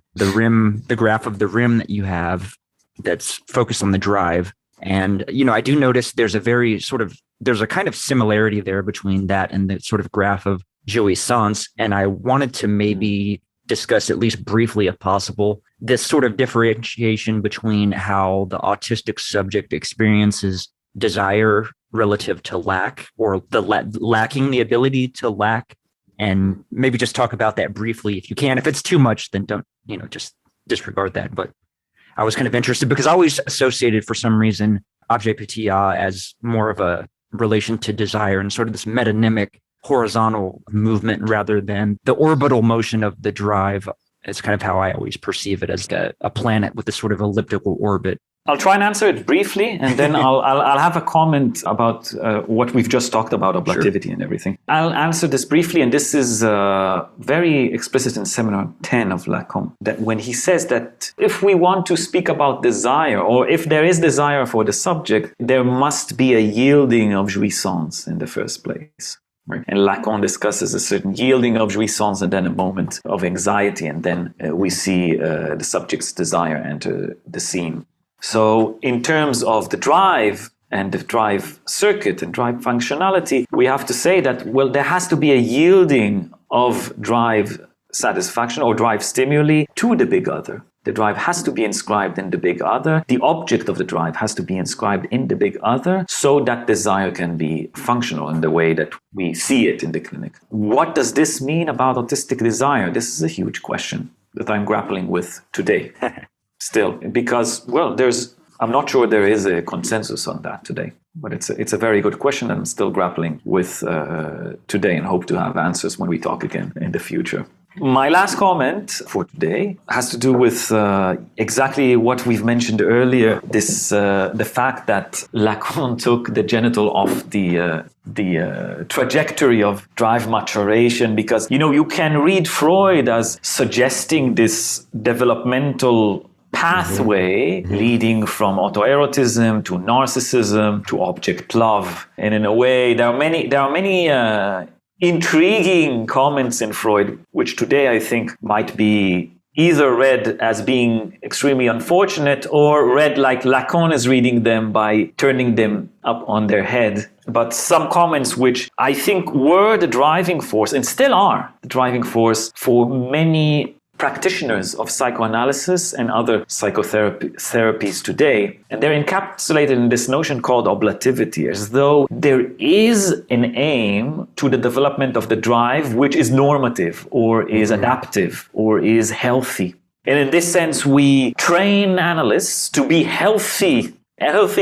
graph of the rim that you have that's focused on the drive. And, I do notice there's a kind of similarity there between that and the sort of graph of jouissance. And I wanted to maybe discuss, at least briefly if possible, this sort of differentiation between how the autistic subject experiences desire relative to lack, or the lacking the ability to lack, and maybe just talk about that briefly if you can. If it's too much, then don't, just disregard that. But I was kind of interested because I always associated for some reason objet petit as more of a relation to desire and sort of this metonymic horizontal movement rather than the orbital motion of the drive. It's kind of how I always perceive it, as a planet with this sort of elliptical orbit. I'll try and answer it briefly, and then I'll have a comment about what we've just talked about, ablativity and everything. I'll answer this briefly, and this is very explicit in Seminar 10 of Lacan, that when he says that if we want to speak about desire, or if there is desire for the subject, there must be a yielding of jouissance in the first place. Right. And Lacan discusses a certain yielding of jouissance and then a moment of anxiety, and then we see the subject's desire enter the scene. So in terms of the drive and the drive circuit and drive functionality, we have to say that, there has to be a yielding of drive satisfaction or drive stimuli to the big other. The drive has to be inscribed in the big other. The object of the drive has to be inscribed in the big other so that desire can be functional in the way that we see it in the clinic. What does this mean about autistic desire? This is a huge question that I'm grappling with today still, because, I'm not sure there is a consensus on that today, but it's a very good question, and I'm still grappling with today, and hope to have answers when we talk again in the future. My last comment for today has to do with exactly what we've mentioned earlier, the fact that Lacan took the genital off the trajectory of drive maturation, because, you can read Freud as suggesting this developmental pathway leading from autoerotism to narcissism to object love. And in a way, there are many intriguing comments in Freud, which today I think might be either read as being extremely unfortunate or read like Lacan is reading them by turning them up on their head. But some comments which I think were the driving force, and still are the driving force, for many practitioners of psychoanalysis and other psychotherapies today. And they're encapsulated in this notion called ablativity, as though there is an aim to the development of the drive which is normative or is adaptive or is healthy. And in this sense, we train analysts to be healthy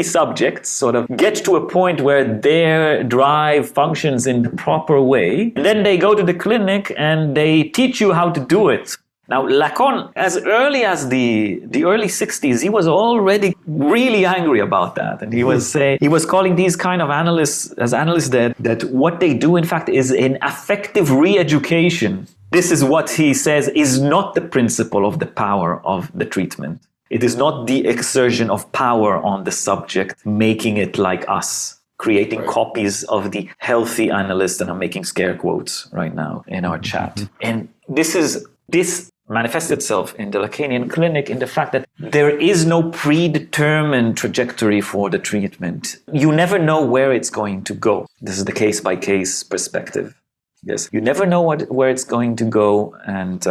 subjects, sort of get to a point where their drive functions in the proper way. And then they go to the clinic and they teach you how to do it. Now, Lacan, as early as the early 60s, he was already really angry about that. And he was calling these kind of analysts that what they do, in fact, is an affective re-education. This is what he says is not the principle of the power of the treatment. It is not the exertion of power on the subject, making it like us, creating copies of the healthy analyst, and I'm making scare quotes right now in our chat. And this manifests itself in the Lacanian clinic in the fact that there is no predetermined trajectory for the treatment. You never know where it's going to go. This is the case-by-case perspective. Yes, you never know where it's going to go. And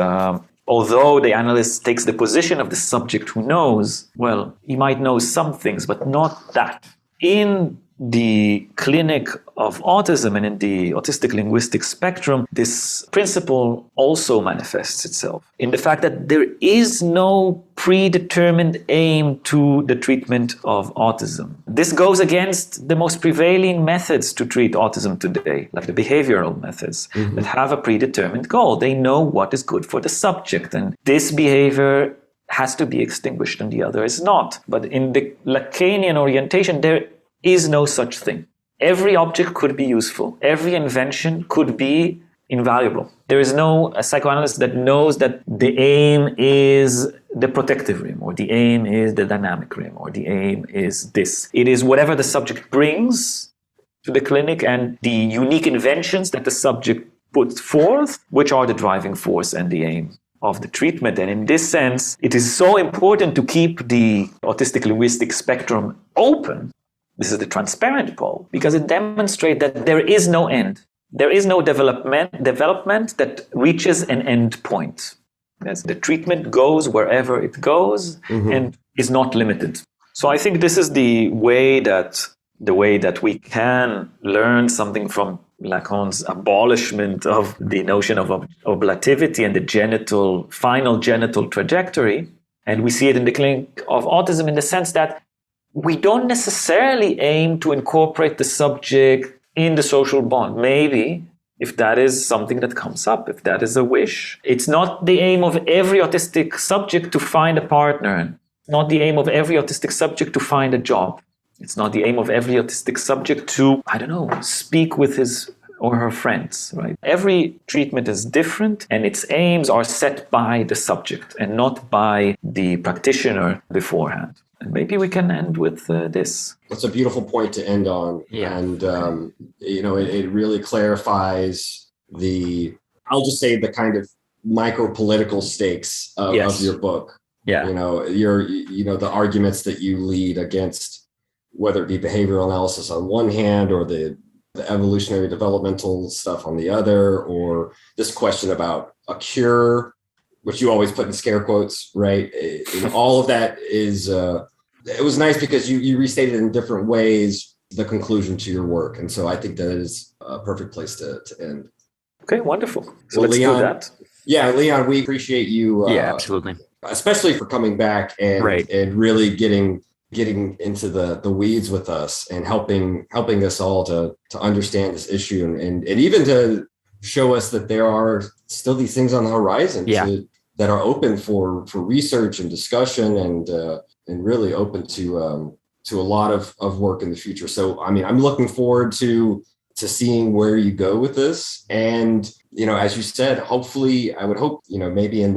although the analyst takes the position of the subject who knows, well, he might know some things, but not that. In the clinic of autism and in the autistic linguistic spectrum, this principle also manifests itself in the fact that there is no predetermined aim to the treatment of autism. This goes against the most prevailing methods to treat autism today, like the behavioral methods that have a predetermined goal. They know what is good for the subject, and this behavior has to be extinguished and the other is not. But in the Lacanian orientation, there is no such thing. Every object could be useful. Every invention could be invaluable. There is no psychoanalyst that knows that the aim is the protective rim, or the aim is the dynamic rim, or the aim is this. It is whatever the subject brings to the clinic and the unique inventions that the subject puts forth, which are the driving force and the aim of the treatment. And in this sense, it is so important to keep the autistic linguistic spectrum open. This is the transparent pole, because it demonstrates that there is no end. There is no development that reaches an end point. Yes, the treatment goes wherever it goes and is not limited. So I think this is the way that we can learn something from Lacan's abolishment of the notion of oblativity and the final genital trajectory. And we see it in the clinic of autism in the sense that we don't necessarily aim to incorporate the subject in the social bond. Maybe, if that is something that comes up, if that is a wish. It's not the aim of every autistic subject to find a partner. It's not the aim of every autistic subject to find a job. It's not the aim of every autistic subject to, speak with his or her friends, right? Every treatment is different, and its aims are set by the subject and not by the practitioner beforehand. And maybe we can end with this. That's a beautiful point to end on. Yeah. And, it really clarifies I'll just say the kind of micro-political stakes of your book. Yeah. The arguments that you lead against, whether it be behavioral analysis on one hand or the evolutionary developmental stuff on the other, or this question about a cure, which you always put in scare quotes, right? All of that is, it was nice because you restated in different ways the conclusion to your work. And so I think that is a perfect place to end. Okay, wonderful. So let's do that. Yeah, Leon, we appreciate you. Absolutely. Especially for coming back and really getting into the weeds with us and helping us all to understand this issue and even to show us that there are still these things on the horizon that are open for research and discussion and really open to a lot of work in the future. So, I'm looking forward to seeing where you go with this. And, as you said, hopefully, I would hope, maybe in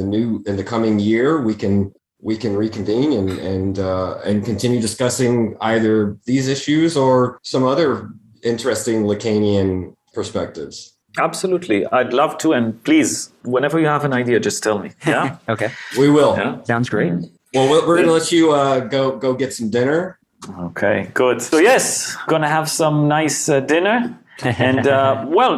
the coming year, we can reconvene and continue discussing either these issues or some other interesting Lacanian perspectives. Absolutely. I'd love to. And please, whenever you have an idea, just tell me. Yeah. Okay. We will. Yeah. Sounds great. Well, we're going to let you go get some dinner. Okay, good. So yes, gonna have some nice dinner. And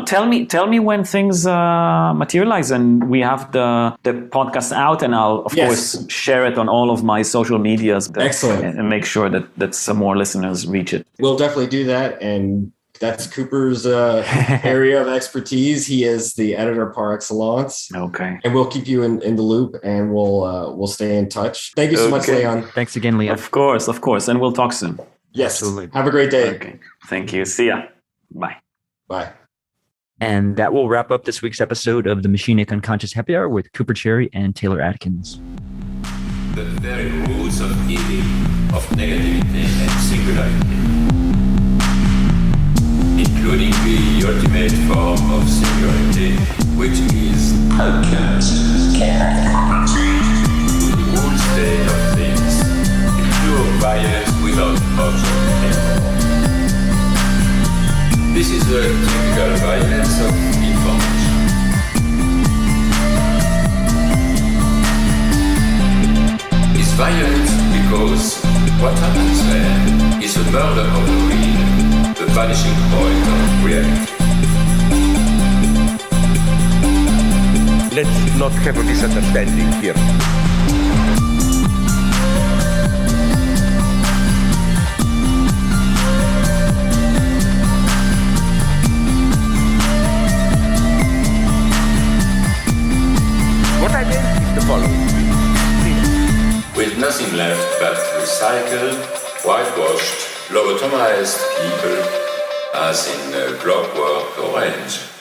tell me when things materialize and we have the podcast out, and I'll of course share it on all of my social medias. Excellent. And make sure that some more listeners reach it. We'll definitely do that. And that's Cooper's area of expertise. He is the editor par excellence. Okay. And we'll keep you in the loop, and we'll stay in touch. Thank you so much, Leon. Thanks again, Leon. Of course. And we'll talk soon. Yes. Absolutely. Have a great day. Okay. Thank you. See ya. Bye. Bye. And that will wrap up this week's episode of the Machinic Unconscious Happy Hour with Cooper Cherry and Taylor Atkins. The very roots of evil, of negativity and singularity, including the ultimate form of singularity, which is unconscious character. The whole state of things, the pure bias without object anymore. This is a typical violence of information. It's violent because what happens there is a murder of the real, the vanishing point of reality. Let's not have a misunderstanding here. What I meant is the following. With nothing left but recycled, whitewashed, lobotomized people, as in Clockwork Orange.